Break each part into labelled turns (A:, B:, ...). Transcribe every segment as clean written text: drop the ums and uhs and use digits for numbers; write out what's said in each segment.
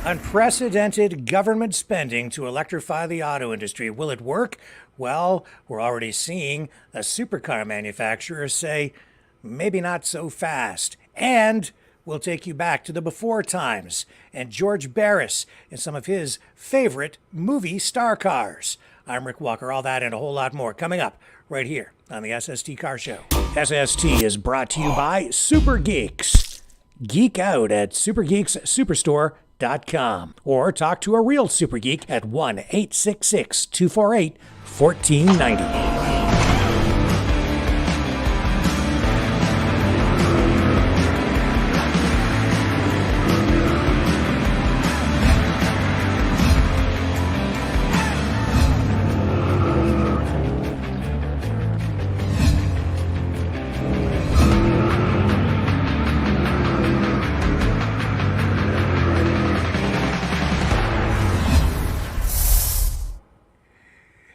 A: Unprecedented government spending to electrify the auto industry. Will it work? Well, we're already seeing a supercar manufacturer say, maybe not so fast. And we'll take you back to the before times and George Barris and some of his favorite movie star cars. I'm Rick Walker. All that and a whole lot more coming up right here on the SST Car Show. SST is brought to you by Super Geeks. Geek out at supergeekssuperstore.com or talk to a real super geek at 1-866-248-1490.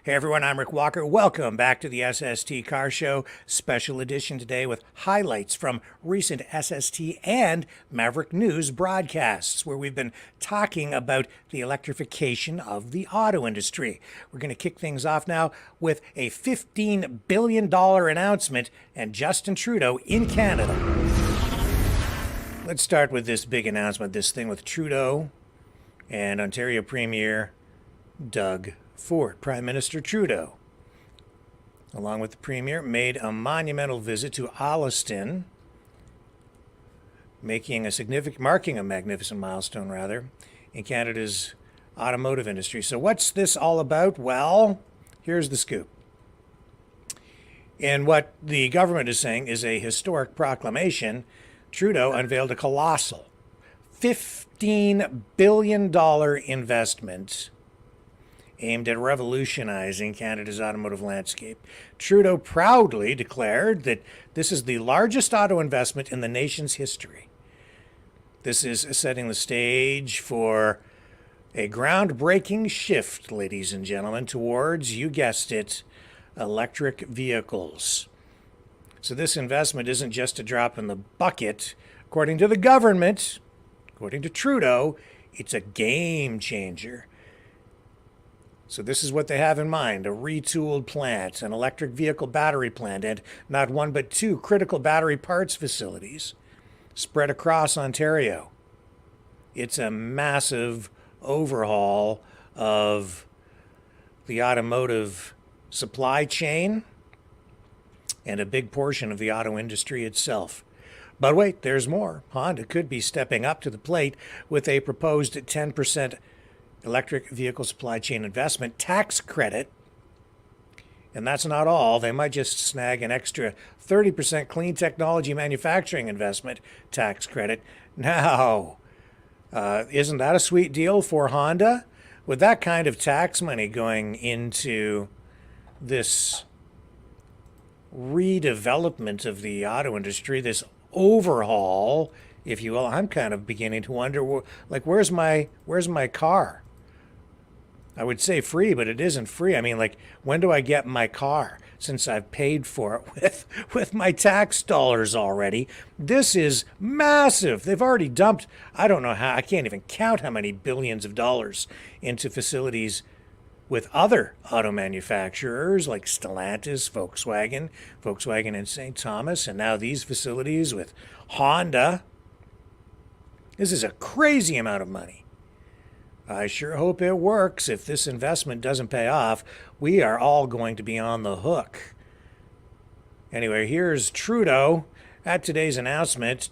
A: Hey everyone, I'm Rick Walker. Welcome back to the SST Car Show special edition today with highlights from recent SST and Maverick News broadcasts where we've been talking about the electrification of the auto industry. We're going to kick things off now with a $15 billion announcement and Justin Trudeau in Canada. Let's start with this big announcement, this thing with Trudeau and Ontario Premier Doug Ford. Prime Minister Trudeau, along with the Premier, made a monumental visit to Alliston, marking a magnificent milestone, in Canada's automotive industry. So what's this all about? Well, here's the scoop. And what the government is saying is a historic proclamation. Trudeau unveiled a colossal $15 billion investment aimed at revolutionizing Canada's automotive landscape. Trudeau proudly declared that this is the largest auto investment in the nation's history. This is setting the stage for a groundbreaking shift, ladies and gentlemen, towards, you guessed it, electric vehicles. So this investment isn't just a drop in the bucket. According to the government, according to Trudeau, it's a game changer. So this is what they have in mind: a retooled plant, an electric vehicle battery plant, and not one but two critical battery parts facilities spread across Ontario. It's a massive overhaul of the automotive supply chain and a big portion of the auto industry itself. But wait, there's more. Honda could be stepping up to the plate with a proposed 10% electric vehicle supply chain investment tax credit. And that's not all. They might just snag an extra 30% clean technology manufacturing investment tax credit. Now, isn't that a sweet deal for Honda? With that kind of tax money going into this redevelopment of the auto industry, this overhaul, if you will, I'm kind of beginning to wonder, like, where's my car? I would say free, but it isn't free. I mean, like, when do I get my car? Since I've paid for it with my tax dollars already. This is massive. They've already dumped, I don't know how, I can't even count how many billions of dollars into facilities with other auto manufacturers like Stellantis, Volkswagen in St. Thomas, and now these facilities with Honda. This is a crazy amount of money. I sure hope it works. If this investment doesn't pay off, we are all going to be on the hook. Anyway, here's Trudeau at today's announcement.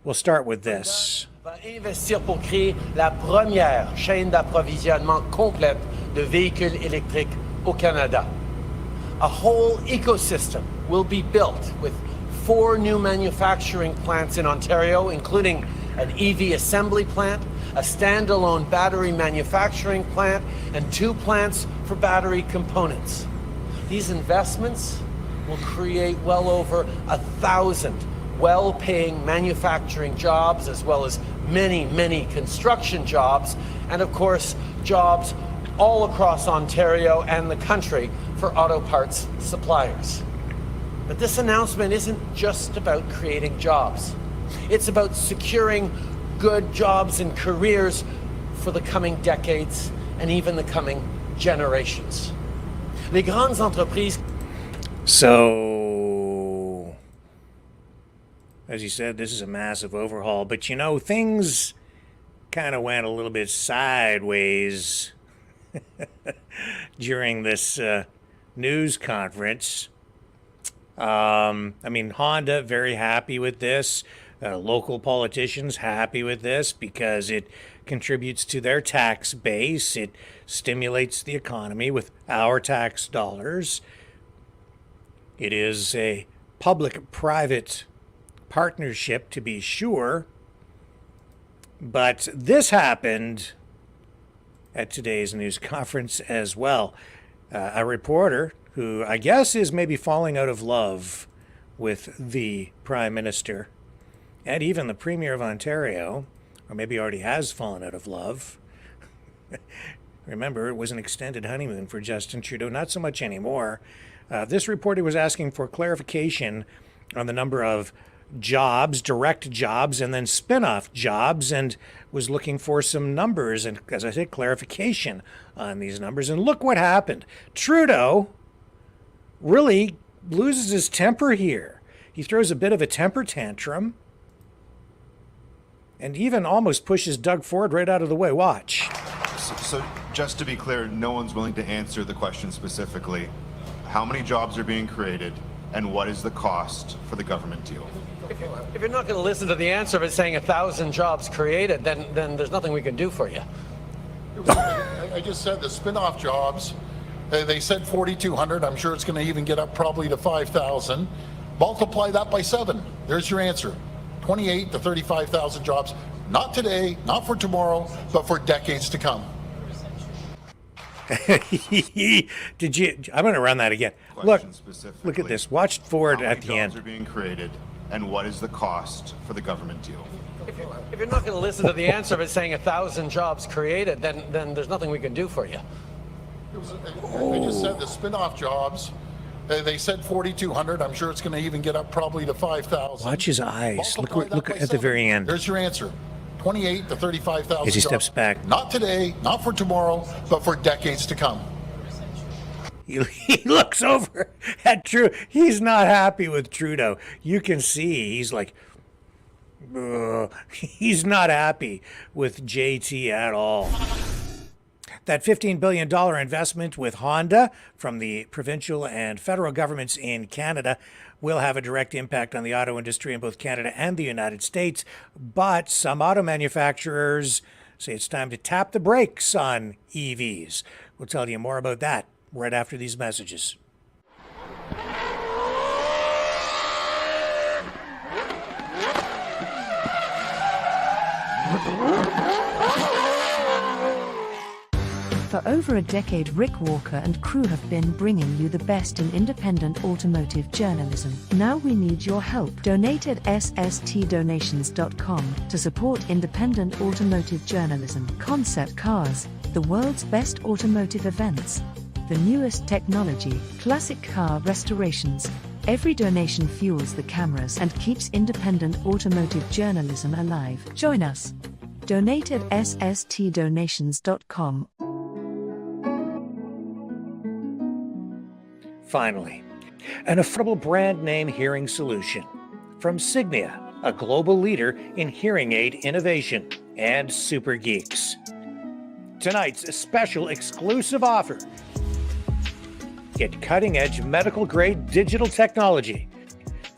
A: We'll start with this.
B: Va investir pour créer la première chaîne d'approvisionnement complète de véhicules électriques au Canada. A whole ecosystem will be built with 4 new manufacturing plants in Ontario, including an EV assembly plant, a standalone battery manufacturing plant, and 2 plants for battery components. These investments will create well over 1,000 well-paying manufacturing jobs, as well as many, many construction jobs, and of course, jobs all across Ontario and the country for auto parts suppliers. But this announcement isn't just about creating jobs. It's about securing good jobs and careers for the coming decades and even the coming generations. Les grandes entreprises.
A: So, as you said, this is a massive overhaul, but you know, things kind of went a little bit sideways during this news conference. I mean, Honda very happy with this. Local politicians happy with this because it contributes to their tax base. It stimulates the economy with our tax dollars. It is a public-private partnership, to be sure. But this happened at today's news conference as well. A reporter who I guess is maybe falling out of love with the Prime Minister and even the Premier of Ontario, or maybe already has fallen out of love. Remember, it was an extended honeymoon for Justin Trudeau, not so much anymore. This reporter was asking for clarification on the number of jobs, direct jobs, and then spin-off jobs, and was looking for some numbers and, as I said, clarification on these numbers. And look what happened. Trudeau really loses his temper here. He throws a bit of a temper tantrum and even almost pushes Doug Ford right out of the way. Watch.
C: So just to be clear, no one's willing to answer the question specifically. How many jobs are being created, and what is the cost for the government deal?
B: If you're not going to listen to the answer of it saying 1,000 jobs created, then there's nothing we can do for you.
D: I just said the spin-off jobs, they said 4,200. I'm sure it's going to even get up probably to 5,000. Multiply that by 7. There's your answer. 28 to 35,000 jobs. Not today, not for tomorrow, but for decades to come.
A: Did you? I'm going to run that again. Look at this. Watch Ford at the end.
C: How many jobs are being created, and what is the cost for the government deal?
B: If you're not going to listen to the answer of it saying 1,000 jobs created, then there's nothing we can do for you.
D: I just said the spin-off jobs, they said 4,200. I'm sure it's going to even get up probably to 5,000.
A: Watch his eyes. Look at the very end.
D: There's your answer. 28 to 35,000
A: as he steps back.
D: Not today, not for tomorrow, but for decades to come.
A: He looks over at Trudeau. He's not happy with Trudeau. You can see he's like, ugh. He's not happy with JT at all. That $15 billion investment with Honda from the provincial and federal governments in Canada will have a direct impact on the auto industry in both Canada and the United States. But some auto manufacturers say it's time to tap the brakes on EVs. We'll tell you more about that right after these messages.
E: For over a decade, Rick Walker and crew have been bringing you the best in independent automotive journalism. Now we need your help. Donate at SSTdonations.com to support independent automotive journalism. Concept Cars, the world's best automotive events. The newest technology, classic car restorations. Every donation fuels the cameras and keeps independent automotive journalism alive. Join us. Donate at SSTdonations.com.
A: Finally, an affordable brand name hearing solution from Signia, a global leader in hearing aid innovation, and Super Geeks. Tonight's special exclusive offer. Get cutting-edge medical-grade digital technology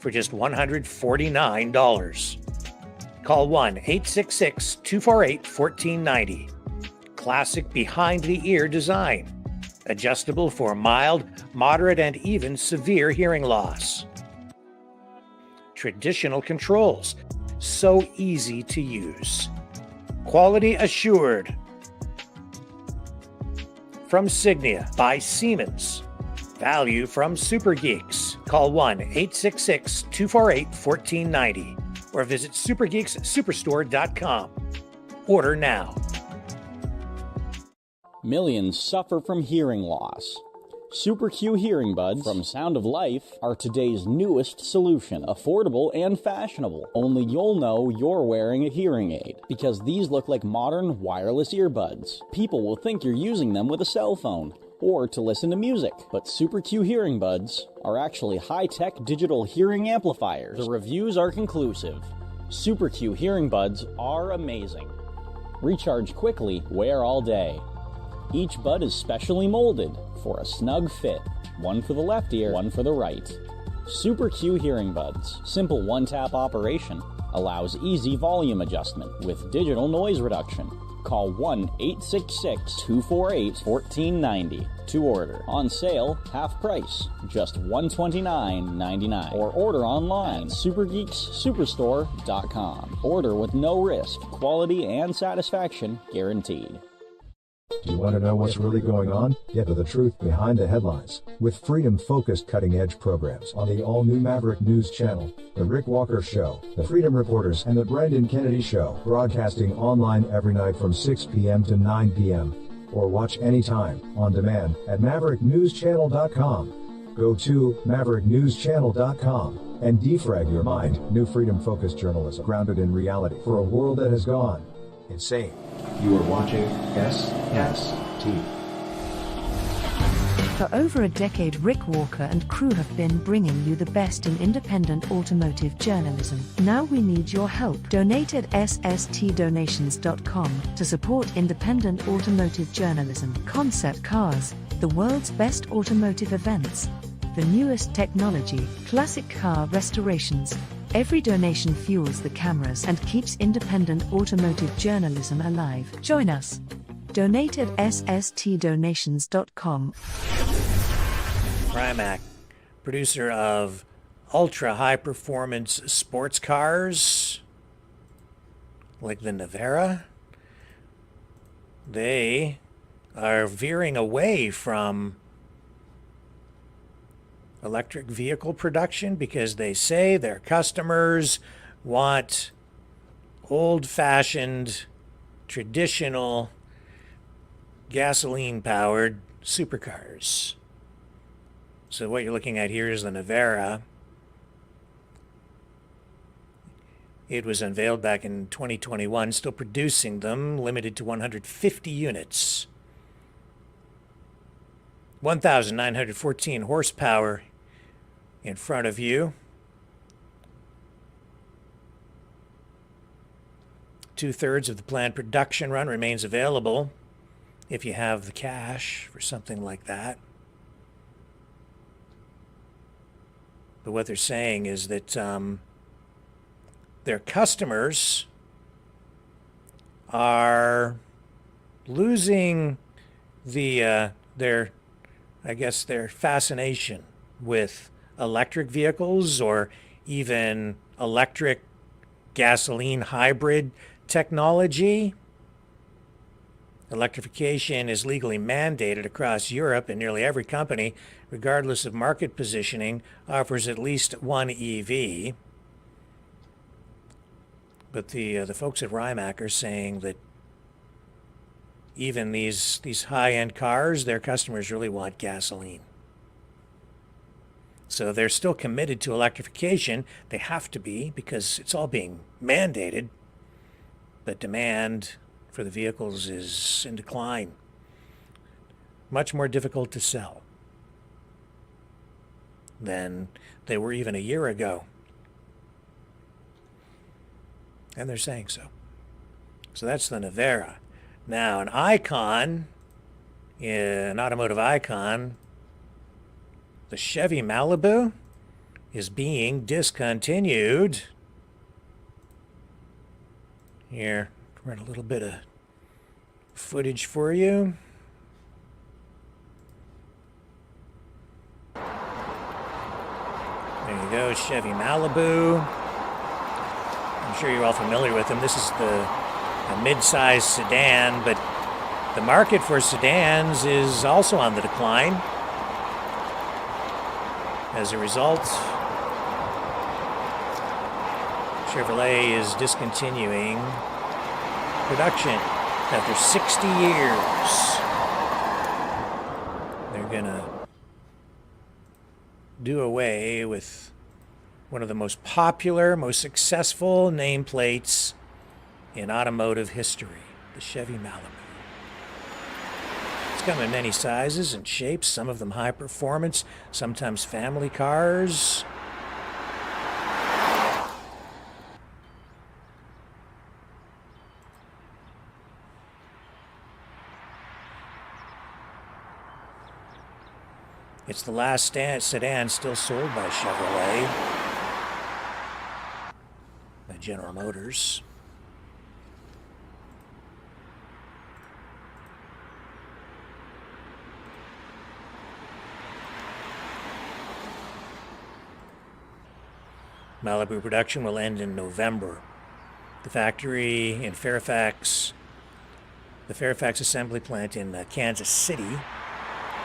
A: for just $149. Call 1-866-248-1490. Classic behind-the-ear design. Adjustable for mild, moderate, and even severe hearing loss. Traditional controls, so easy to use. Quality assured. From Signia by Siemens. Value from Super Geeks. Call 1-866-248-1490 or visit supergeekssuperstore.com. Order now.
F: Millions suffer from hearing loss. Super Q hearing buds from Sound of Life are today's newest solution. Affordable and fashionable. Only you'll know you're wearing a hearing aid, because these look like modern wireless earbuds. People will think you're using them with a cell phone or to listen to music. But Super Q hearing buds are actually high-tech digital hearing amplifiers. The reviews are conclusive. Super Q hearing buds are amazing. Recharge quickly, wear all day. Each bud is specially molded for a snug fit. One for the left ear, one for the right. Super Q hearing buds. Simple one-tap operation. Allows easy volume adjustment with digital noise reduction. Call 1-866-248-1490 to order. On sale, half price, just $129.99. Or order online at supergeekssuperstore.com. Order with no risk. Quality and satisfaction guaranteed.
G: Do you want to know what's really going on? Get to the truth behind the headlines with freedom-focused cutting-edge programs on the all-new Maverick News Channel, The Rick Walker Show, The Freedom Reporters, and The Brendan Kennedy Show, broadcasting online every night from 6 p.m. to 9 p.m. Or watch anytime on demand at mavericknewschannel.com. Go to mavericknewschannel.com and defrag your mind. New freedom-focused journalism grounded in reality for a world that has gone insane. You are watching SST.
E: For over a decade, Rick Walker and crew have been bringing you the best in independent automotive journalism. Now we need your help. Donate at SSTdonations.com to support independent automotive journalism. Concept Cars, the world's best automotive events. The newest technology, classic car restorations. Every donation fuels the cameras and keeps independent automotive journalism alive. Join us. Donate at SSTdonations.com.
A: Rimac, producer of ultra-high-performance sports cars, like the Navara, they are veering away from electric vehicle production because they say their customers want old-fashioned, traditional, gasoline-powered supercars. So what you're looking at here is the Navara. It was unveiled back in 2021, still producing them, limited to 150 units. 1,914 horsepower in front of you. 2/3 of the planned production run remains available if you have the cash for something like that. But what they're saying is that their customers are losing their fascination with electric vehicles or even electric gasoline hybrid technology. Electrification is legally mandated across Europe, and nearly every company, regardless of market positioning, offers at least one EV. But the folks at Rimac are saying that even these high-end cars, their customers really want gasoline. So they're still committed to electrification. They have to be because it's all being mandated. But demand for the vehicles is in decline. Much more difficult to sell than they were even a year ago. And they're saying so. So that's the Navara. Now, an icon, an automotive icon, the Chevy Malibu is being discontinued. Here, run a little bit of footage for you. There you go, Chevy Malibu. I'm sure you're all familiar with them. This is a mid-size sedan, but the market for sedans is also on the decline. As a result, Chevrolet is discontinuing production after 60 years. They're gonna do away with one of the most popular, most successful nameplates in automotive history, the Chevy Malibu. It's come in many sizes and shapes, some of them high performance, sometimes family cars. It's the last sedan still sold by Chevrolet, by General Motors. Malibu production will end in November. The factory in Fairfax, the Fairfax assembly plant in Kansas City,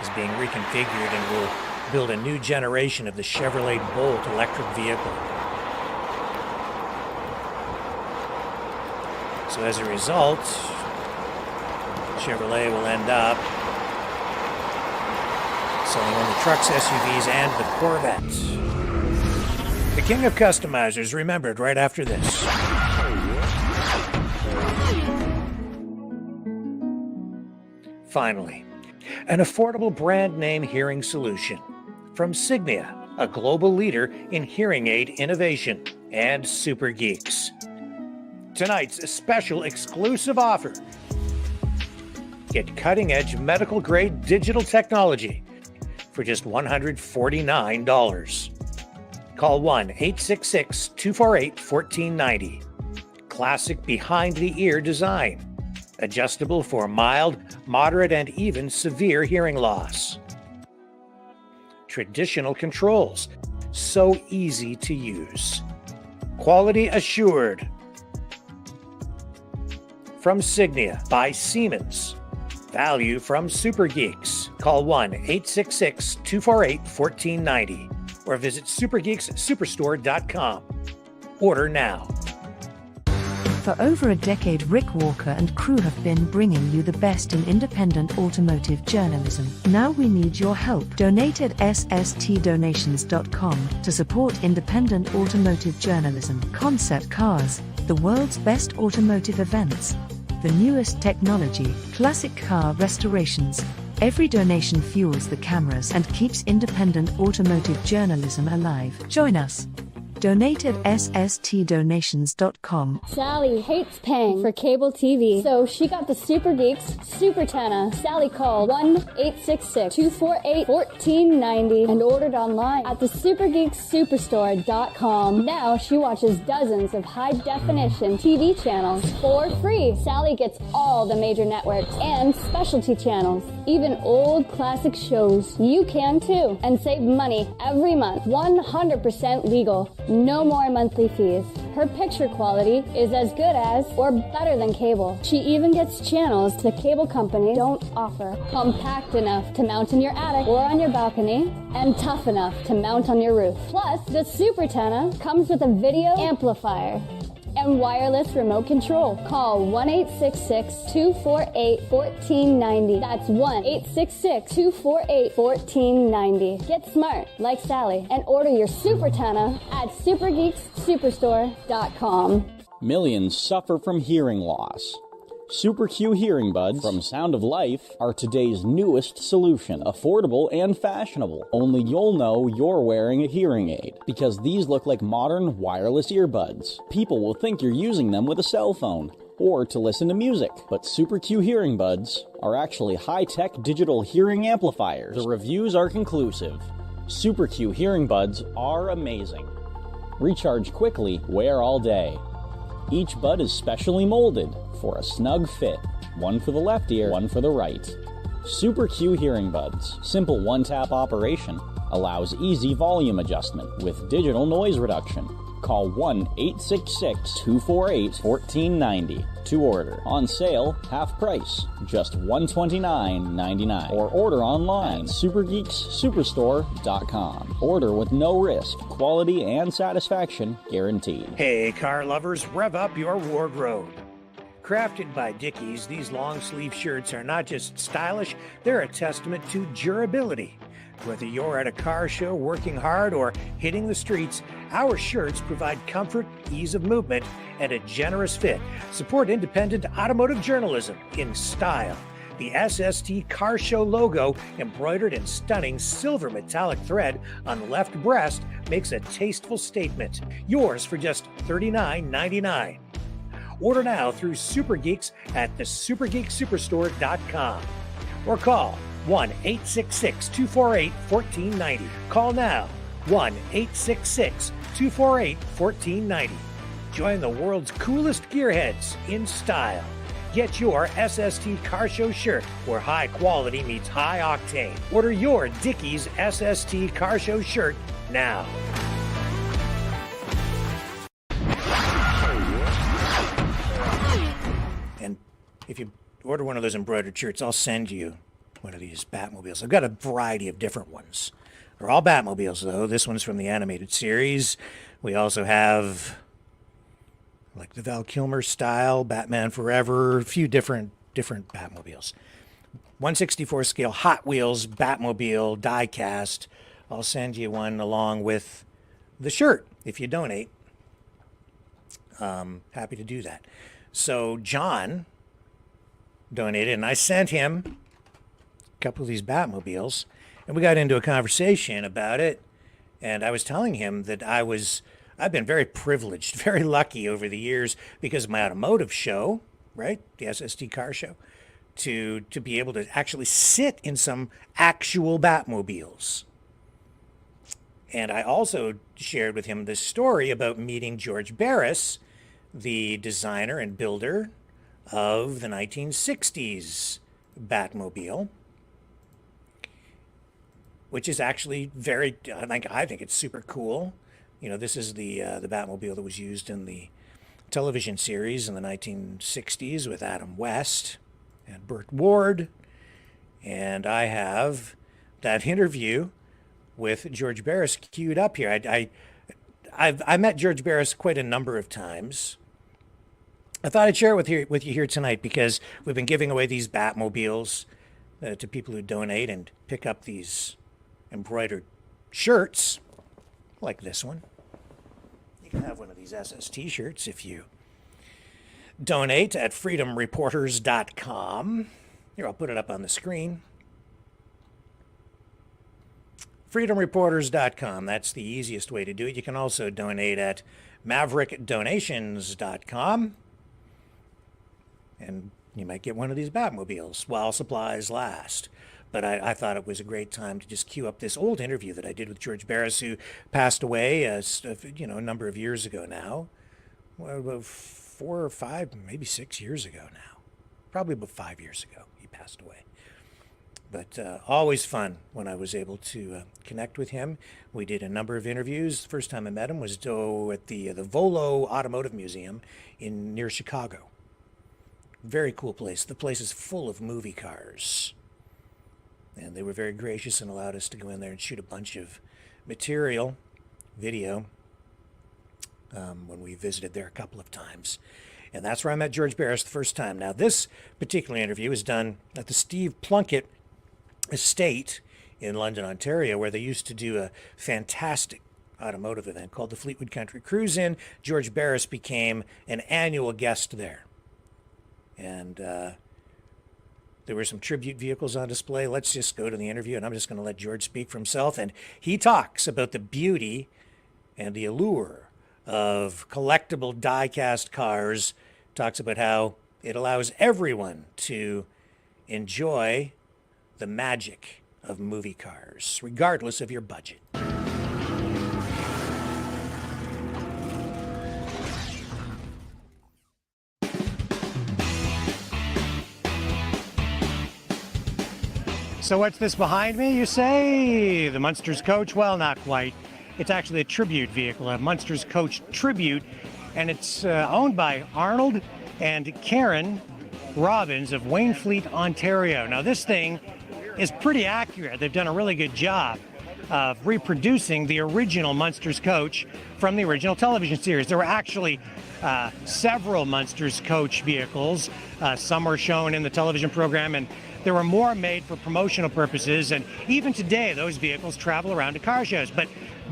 A: is being reconfigured and will build a new generation of the Chevrolet Bolt electric vehicle. So as a result, Chevrolet will end up selling only trucks, SUVs, and the Corvette. The king of customizers remembered right after this. Finally, an affordable brand name hearing solution from Signia, a global leader in hearing aid innovation, and Super Geeks. Tonight's special exclusive offer. Get cutting-edge medical-grade digital technology for just $149. Call 1-866-248-1490. Classic behind-the-ear design. Adjustable for mild, moderate, and even severe hearing loss. Traditional controls. So easy to use. Quality assured. From Signia by Siemens. Value from Super Geeks. Call 1-866-248-1490 or visit supergeekssuperstore.com. Order now.
E: For over a decade, Rick Walker and crew have been bringing you the best in independent automotive journalism. Now we need your help. Donate at SSTdonations.com to support independent automotive journalism. Concept Cars, the world's best automotive events. The newest technology, classic car restorations. Every donation fuels the cameras and keeps independent automotive journalism alive. Join us. Donate at SSTdonations.com.
H: Sally hates paying for cable TV, so she got the Super Geeks Super Tana. Sally called 1-866-248-1490 and ordered online at the supergeekssuperstore.com. Now she watches dozens of high-definition TV channels for free. Sally gets all the major networks and specialty channels, even old classic shows. You can too, and save money every month. 100% legal. No more monthly fees. Her picture quality is as good as or better than cable. She even gets channels the cable companies don't offer. Compact enough to mount in your attic or on your balcony, and tough enough to mount on your roof. Plus, the Super Tana comes with a video amplifier and wireless remote control. Call 1-866-248-1490. That's 1-866-248-1490. Get smart like Sally and order your Super Tana at supergeekssuperstore.com.
F: Millions suffer from hearing loss. Super Q hearing buds from Sound of Life are today's newest solution. Affordable and fashionable. Only you'll know you're wearing a hearing aid, because these look like modern wireless earbuds. People will think you're using them with a cell phone or to listen to music. But Super Q hearing buds are actually high-tech digital hearing amplifiers. The reviews are conclusive. Super Q hearing buds are amazing. Recharge quickly, wear all day. Each bud is specially molded for a snug fit. One for the left ear, one for the right. Super Q hearing buds. Simple one-tap operation. Allows easy volume adjustment with digital noise reduction. Call 1-866-248-1490 to order. On sale, half price, just $129.99. Or order online, supergeekssuperstore.com. Order with no risk, quality and satisfaction guaranteed.
A: Hey, car lovers, rev up your wardrobe. Crafted by Dickies, these long-sleeve shirts are not just stylish, they're a testament to durability. Whether you're at a car show working hard or hitting the streets, our shirts provide comfort, ease of movement, and a generous fit. Support independent automotive journalism in style. The SST Car Show logo, embroidered in stunning silver metallic thread on the left breast, makes a tasteful statement. Yours for just $39.99. Order now through Super Geeks at thesupergeeksuperstore.com or call 1-866-248-1490. Call now, 1-866-248-1490. Join the world's coolest gearheads in style. Get your SST Car Show shirt where high quality meets high octane. Order your Dickies SST Car Show shirt now. And if you order one of those embroidered shirts, I'll send you one of these Batmobiles. I've got a variety of different ones. They're all Batmobiles, though. This one's from the animated series. We also have, like, the Val Kilmer style, Batman Forever, a few different Batmobiles. 1/64 scale Hot Wheels Batmobile die cast. I'll send you one along with the shirt if you donate. Happy to do that. So John donated, and I sent him a couple of these Batmobiles, and we got into a conversation about it. And I was telling him that I've been very privileged, very lucky over the years because of my automotive show, right? The SST Car Show, to be able to actually sit in some actual Batmobiles. And I also shared with him this story about meeting George Barris, the designer and builder of the 1960s Batmobile, which is actually very, I think it's super cool. You know, this is the Batmobile that was used in the television series in the 1960s with Adam West and Burt Ward. And I have that interview with George Barris queued up here. I met George Barris quite a number of times. I thought I'd share it with you here tonight because we've been giving away these Batmobiles to people who donate and pick up these embroidered shirts like this one. You can have one of these SST shirts if you donate at freedomreporters.com. Here, I'll put it up on the screen. freedomreporters.com. That's the easiest way to do it. You can also donate at maverickdonations.com. And you might get one of these Batmobiles while supplies last. But I thought it was a great time to just cue up this old interview that I did with George Barris, who passed away a number of years ago now. Well, about 4 or 5, maybe 6 years ago now. Probably about 5 years ago he passed away. But always fun when I was able to connect with him. We did a number of interviews. The first time I met him was at the Volo Automotive Museum near Chicago. Very cool place. The place is full of movie cars. And they were very gracious and allowed us to go in there and shoot a bunch of material, video, when we visited there a couple of times. And that's where I met George Barris the first time. Now, this particular interview was done at the Steve Plunkett estate in London, Ontario, where they used to do a fantastic automotive event called the Fleetwood Country Cruise-In. George Barris became an annual guest there. And there were some tribute vehicles on display. Let's just go to the interview, and I'm just going to let George speak for himself. And he talks about the beauty and the allure of collectible die-cast cars, talks about how it allows everyone to enjoy the magic of movie cars, regardless of your budget. So what's this behind me, you say? The Munsters coach? Well, not quite. It's actually a tribute vehicle, a Munsters coach tribute, and it's owned by Arnold and Karen Robbins of Wainfleet, Ontario. Now, this thing is pretty accurate. They've done a really good job. of reproducing the original Munsters coach from the original television series. There were actually several Munsters coach vehicles. Some were shown in the television program, and there were more made for promotional purposes. And even today, those vehicles travel around to car shows. But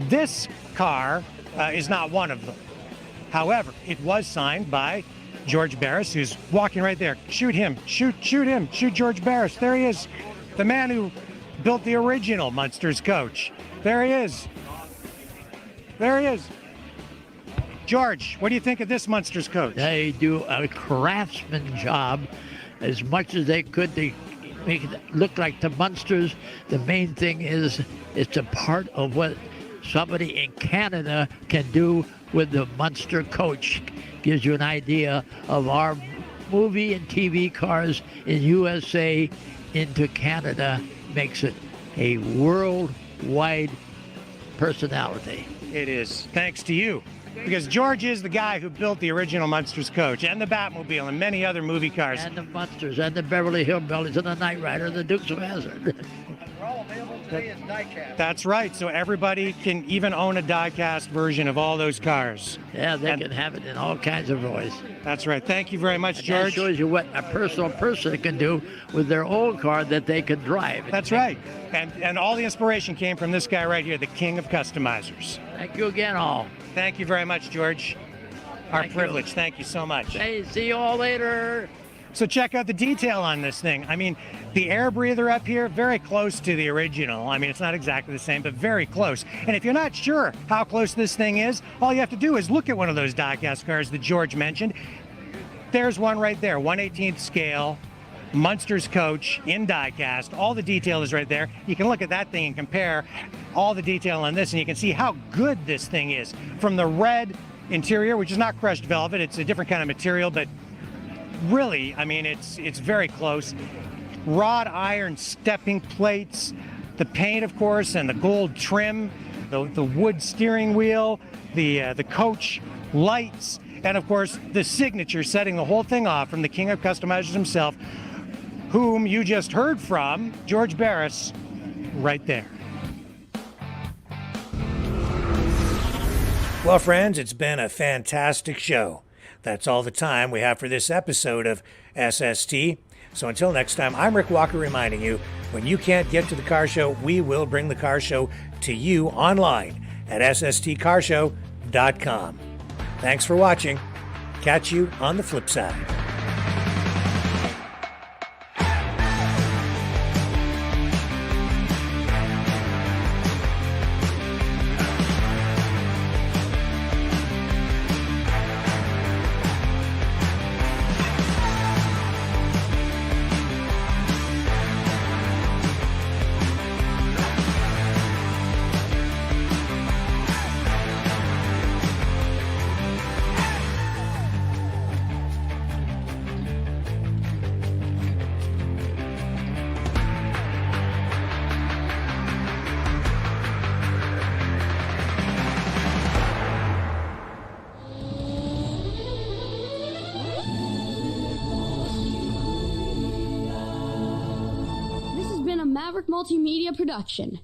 A: this car is not one of them. However, it was signed by George Barris, who's walking right there. Shoot him, shoot him, shoot George Barris. There he is, the man who built the original Munsters coach. There he is. There he is. George, what do you think of this Munsters coach?
I: They do a craftsman job as much as they could to make it look like the Munsters. The main thing is it's a part of what somebody in Canada can do with the Munster coach. Gives you an idea of our movie and TV cars in USA into Canada. Makes it a worldwide personality.
A: It is, thanks to you. Because George is the guy who built the original Munsters coach and the Batmobile and many other movie cars.
I: And the Munsters and the Beverly Hillbillies and the Knight Rider and the Dukes of Hazzard.
J: They're all available today as diecast.
A: That's right. So everybody can even own a diecast version of all those cars.
I: Yeah, they can have it in all kinds of voice.
A: That's right. Thank you very much,
I: And
A: George.
I: that shows you what a personal person can do with their old car that they can drive.
A: That's right. And all the inspiration came from this guy right here, the king of customizers.
I: Thank you again, all.
A: Thank you very much, George. Our
I: Thank
A: privilege.
I: you.
A: Thank you so much.
I: Hey, see you all later.
A: So check out the detail on this thing. I mean, the air breather up here, very close to the original. I mean, it's not exactly the same, but very close. And if you're not sure how close this thing is, all you have to do is look at one of those diecast cars that George mentioned. There's one right there, 1/18th scale, Munsters coach in diecast. All the detail is right there. You can look at that thing and compare all the detail on this, and you can see how good this thing is. From the red interior, which is not crushed velvet, it's a different kind of material, but really, I mean, it's very close. Wrought iron stepping plates, the paint, of course, and the gold trim, the wood steering wheel, the coach lights, and of course the signature setting the whole thing off from the king of customizers himself, whom you just heard from, George Barris, right there. Well, friends, it's been a fantastic show. That's all the time we have for this episode of SST. So until next time, I'm Rick Walker reminding you, when you can't get to the car show, we will bring the car show to you online at SSTcarshow.com. Thanks for watching. Catch you on the flip side.
H: Maverick Multimedia Production.